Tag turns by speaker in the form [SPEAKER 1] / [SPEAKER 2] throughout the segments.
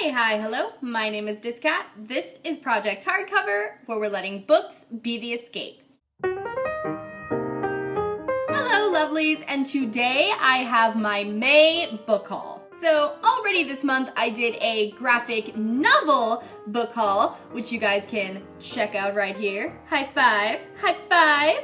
[SPEAKER 1] Hey, hi, hello, my name is dis.cat. This is Project Hardcover, where we're letting books be the escape. Hello, lovelies, and today I have my May book haul. So already this month I did a graphic novel book haul, which you guys can check out right here. High five, high five.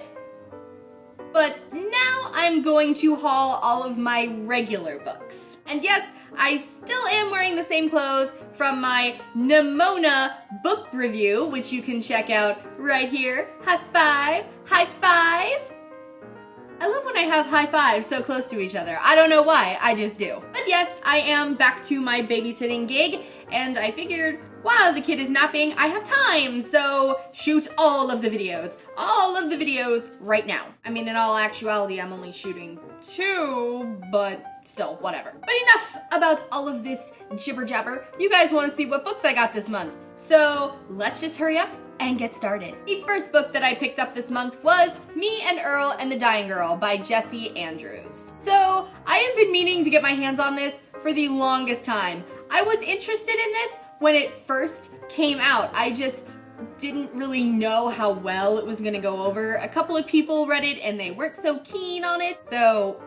[SPEAKER 1] But now I'm going to haul all of my regular books. And yes, I still am wearing the same clothes from my Nimona book review, which you can check out right here. High five, high five. I love when I have high fives so close to each other. I don't know why, I just do. But yes, I am back to my babysitting gig, and I figured while the kid is napping, I have time, so shoot all of the videos right now. I mean, in all actuality, I'm only shooting 2, but still, whatever. But enough about all of this jibber jabber. You guys want to see what books I got this month, so let's just hurry up and get started. The first book that I picked up this month was Me and Earl and the Dying Girl by Jessie Andrews. So I have been meaning to get my hands on this for the longest time. I was interested in this when it first came out. I just didn't really know how well it was gonna go over. A couple of people read it and they weren't so keen on it, so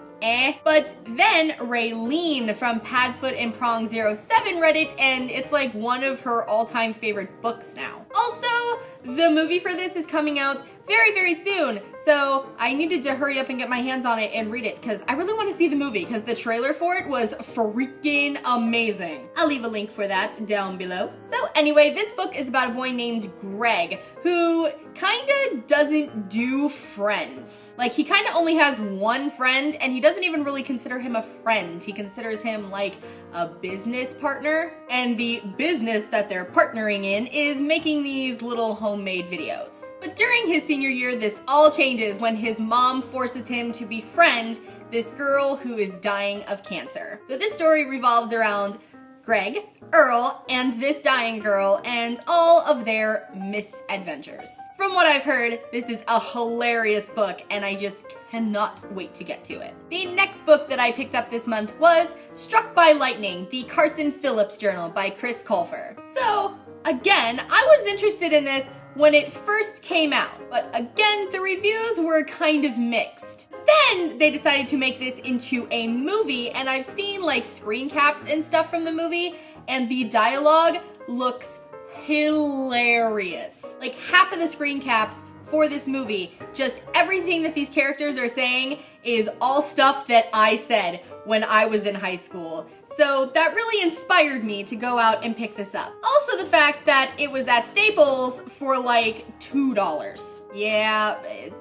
[SPEAKER 1] But then Raylene from Padfoot and Prong 07 read it, and it's like one of her all-time favorite books now. Also, the movie for this is coming out very, very soon, so I needed to hurry up and get my hands on it and read it, because I really want to see the movie, because the trailer for it was freaking amazing. I'll leave a link for that down below. So anyway, this book is about a boy named Greg, who kinda doesn't do friends. Like, he kinda only has one friend, and he doesn't even really consider him a friend. He considers him like a business partner, and the business that they're partnering in is making these little homemade videos. But during his senior year, this all changes when his mom forces him to befriend this girl who is dying of cancer. So this story revolves around Greg, Earl, and this dying girl, and all of their misadventures. From what I've heard, this is a hilarious book, and I just cannot wait to get to it. The next book that I picked up this month was Struck by Lightning, the Carson Phillips Journal by Chris Colfer. So, again, I was interested in this when it first came out, but again, the reviews were kind of mixed. Then they decided to make this into a movie, and I've seen like screen caps and stuff from the movie, and the dialogue looks hilarious. Like half of the screen caps for this movie, just everything that these characters are saying is all stuff that I said when I was in high school. So that really inspired me to go out and pick this up. Also the fact that it was at Staples for like $2. Yeah,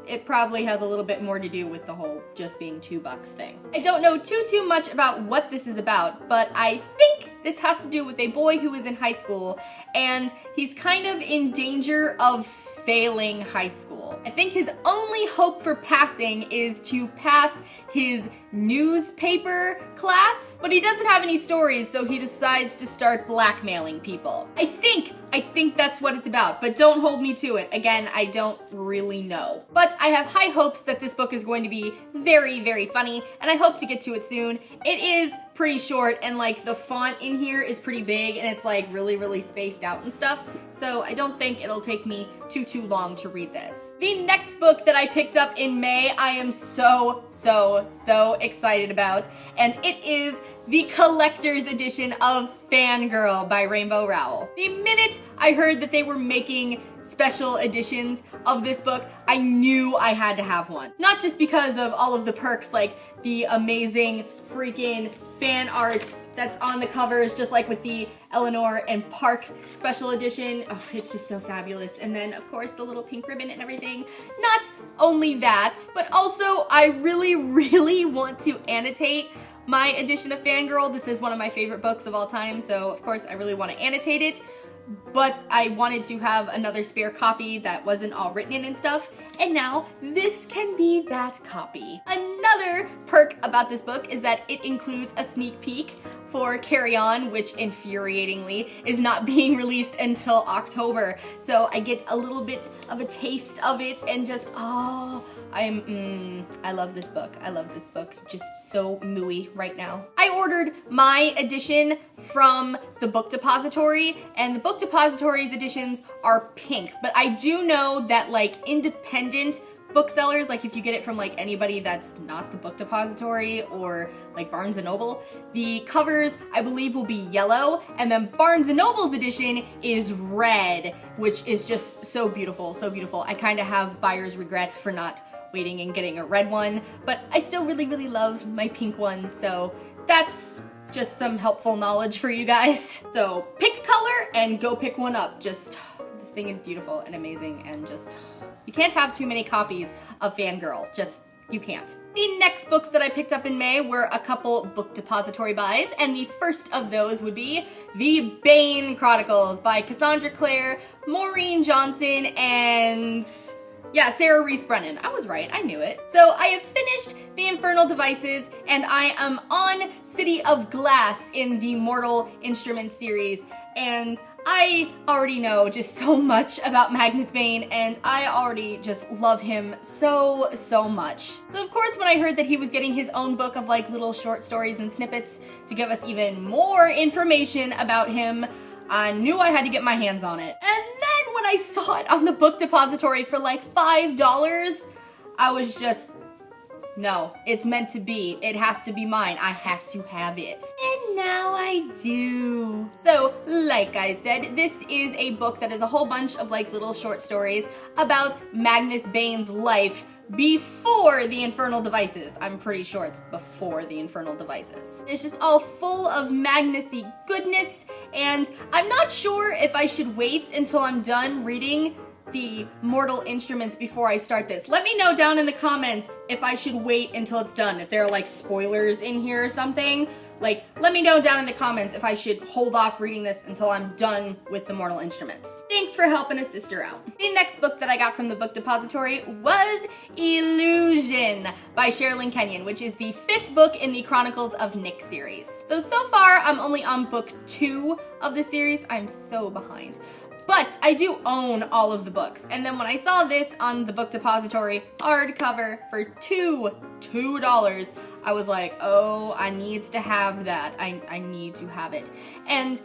[SPEAKER 1] it probably has a little bit more to do with the whole just being $2 thing. I don't know too much about what this is about, but I think this has to do with a boy who is in high school, and he's kind of in danger of failing high school. I think his only hope for passing is to pass his newspaper class, but he doesn't have any stories, so he decides to start blackmailing people. I think that's what it's about, but don't hold me to it. Again, I don't really know. But I have high hopes that this book is going to be very, very funny, and I hope to get to it soon. It is pretty short, and like the font in here is pretty big, and it's like really, really spaced out and stuff, so I don't think it'll take me too long to read this. The next book that I picked up in May, I am so excited about, and it is the collector's edition of Fangirl by Rainbow Rowell. The minute I heard that they were making special editions of this book, I knew I had to have one. Not just because of all of the perks, like the amazing freaking fan art that's on the covers, just like with the Eleanor and Park special edition. Oh, it's just so fabulous. And then, of course, the little pink ribbon and everything. Not only that, but also I really want to annotate my edition of Fangirl. This is one of my favorite books of all time, so of course I really want to annotate it, but I wanted to have another spare copy that wasn't all written in and stuff, and now this can be that copy. Another perk about this book is that it includes a sneak peek for Carry On, which infuriatingly is not being released until October, so I get a little bit of a taste of it, and just, oh, I love this book. I love this book. Just so mooey right now. I ordered my edition from the Book Depository, and the Book Depository's editions are pink, but I do know that like independent booksellers, like if you get it from like anybody that's not the Book Depository or like Barnes & Noble, the covers I believe will be yellow, and then Barnes & Noble's edition is red, which is just so beautiful, so beautiful. I kind of have buyer's regrets for not waiting and getting a red one, but I still really, really love my pink one, so that's just some helpful knowledge for you guys. So pick a color and go pick one up. Just, this thing is beautiful and amazing, and just, you can't have too many copies of Fangirl. Just, you can't. The next books that I picked up in May were a couple Book Depository buys, and the first of those would be the Bane Chronicles by Cassandra Clare, Maureen Johnson, and yeah, Sarah Reese Brennan. I was right, I knew it. So I have finished The Infernal Devices, and I am on City of Glass in the Mortal Instruments series, and I already know just so much about Magnus Bane, and I already just love him so, so much. So of course when I heard that he was getting his own book of like little short stories and snippets to give us even more information about him, I knew I had to get my hands on it. And then when I saw it on the Book Depository for like $5, I was just, no, it's meant to be. It has to be mine. I have to have it. And now I do. So, like I said, this is a book that is a whole bunch of like little short stories about Magnus Bane's life before the Infernal Devices. I'm pretty sure it's before the Infernal Devices. It's just all full of Magnus-y goodness, and I'm not sure if I should wait until I'm done reading the Mortal Instruments before I start this. Let me know down in the comments if I should wait until it's done, if there are like spoilers in here or something. Like, let me know down in the comments if I should hold off reading this until I'm done with the Mortal Instruments. Thanks for helping a sister out. The next book that I got from the Book Depository was Illusion by Sherilyn Kenyon, which is the 5th book in the Chronicles of Nick series. So far I'm only on book 2 of the series. I'm so behind. But I do own all of the books, and then when I saw this on the Book Depository hardcover for $2, I was like, oh, I needs to have that. I need to have it. And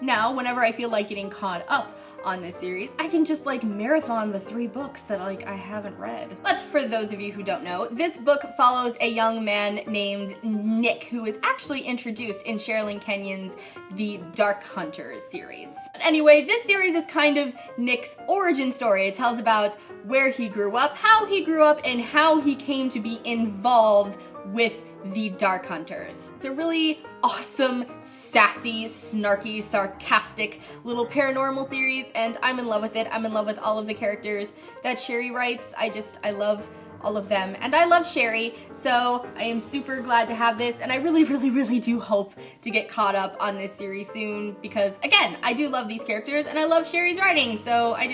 [SPEAKER 1] now, whenever I feel like getting caught up on this series, I can just like marathon the 3 books that like I haven't read. But for those of you who don't know, this book follows a young man named Nick, who is actually introduced in Sherilyn Kenyon's The Dark Hunters series. But anyway, this series is kind of Nick's origin story. It tells about where he grew up, how he grew up, and how he came to be involved with the Dark Hunters. It's a really awesome, sassy, snarky, sarcastic little paranormal series, and I'm in love with it. I'm in love with all of the characters that Sherry writes. I love all of them, and I love Sherry, so I am super glad to have this, and I really, really, really do hope to get caught up on this series soon, because again, I do love these characters, and I love Sherry's writing, so I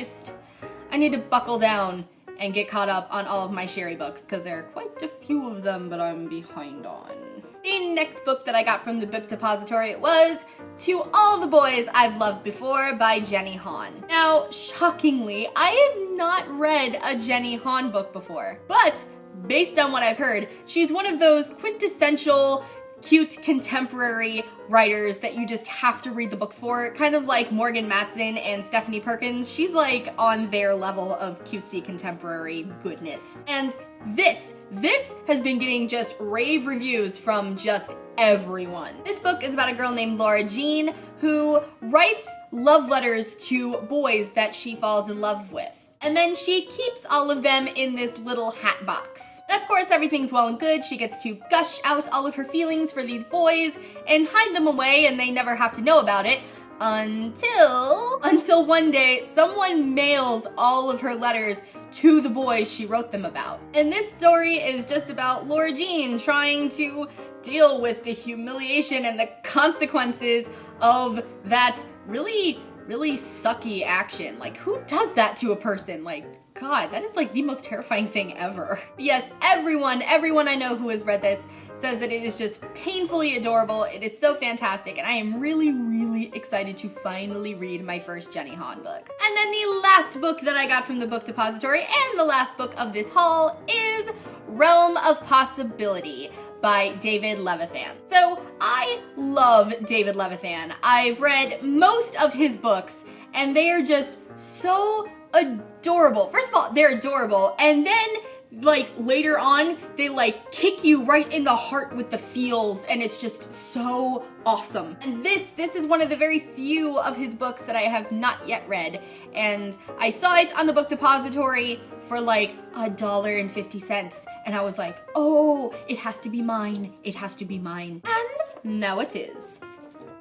[SPEAKER 1] need to buckle down and get caught up on all of my Sherry books, because there are quite a few of them that I'm behind on. The next book that I got from the Book Depository was To All the Boys I've Loved Before by Jenny Han. Now, shockingly, I have not read a Jenny Han book before, but based on what I've heard, she's one of those quintessential cute contemporary writers that you just have to read the books for, kind of like Morgan Matson and Stephanie Perkins. She's like on their level of cutesy contemporary goodness. And this has been getting just rave reviews from just everyone. This book is about a girl named Laura Jean who writes love letters to boys that she falls in love with. And then she keeps all of them in this little hat box. And of course, everything's well and good. She gets to gush out all of her feelings for these boys and hide them away, and they never have to know about it until one day someone mails all of her letters to the boys she wrote them about. And this story is just about Laura Jean trying to deal with the humiliation and the consequences of that really sucky action. Like, who does that to a person? Like, God, that is like the most terrifying thing ever. Yes, everyone I know who has read this says that it is just painfully adorable. It is so fantastic, and I am really, really excited to finally read my first Jenny Han book. And then the last book that I got from the book depository, and the last book of this haul, is Realm of Possibility by David Levithan. So I love David Levithan. I've read most of his books, and they are just so adorable. First of all, they're adorable, and then like later on, they like kick you right in the heart with the feels, and it's just so awesome. And this is one of the very few of his books that I have not yet read, and I saw it on the book depository for like $1.50, and I was like, oh, it has to be mine. It has to be mine. And now it is.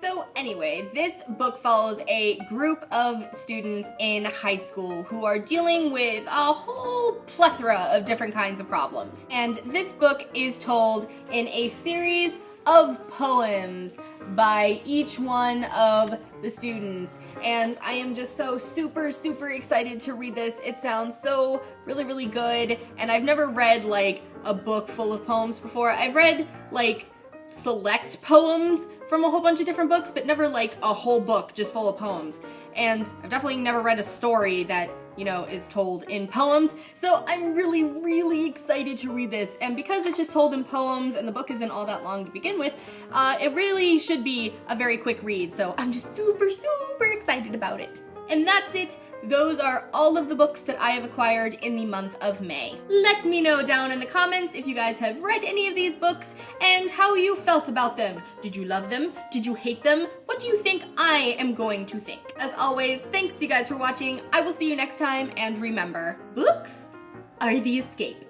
[SPEAKER 1] So anyway, this book follows a group of students in high school who are dealing with a whole plethora of different kinds of problems. And this book is told in a series of poems by each one of the students. And I am just so super, super excited to read this. It sounds so really, really good. And I've never read like a book full of poems before. I've read like select poems from a whole bunch of different books, but never like a whole book just full of poems. And I've definitely never read a story that, you know, is told in poems. So I'm really, really excited to read this. And because it's just told in poems and the book isn't all that long to begin with, it really should be a very quick read. So I'm just super, super excited about it. And that's it. Those are all of the books that I have acquired in the month of May. Let me know down in the comments if you guys have read any of these books and how you felt about them. Did you love them? Did you hate them? What do you think I am going to think? As always, thanks you guys for watching. I will see you next time, and remember, books are the escape.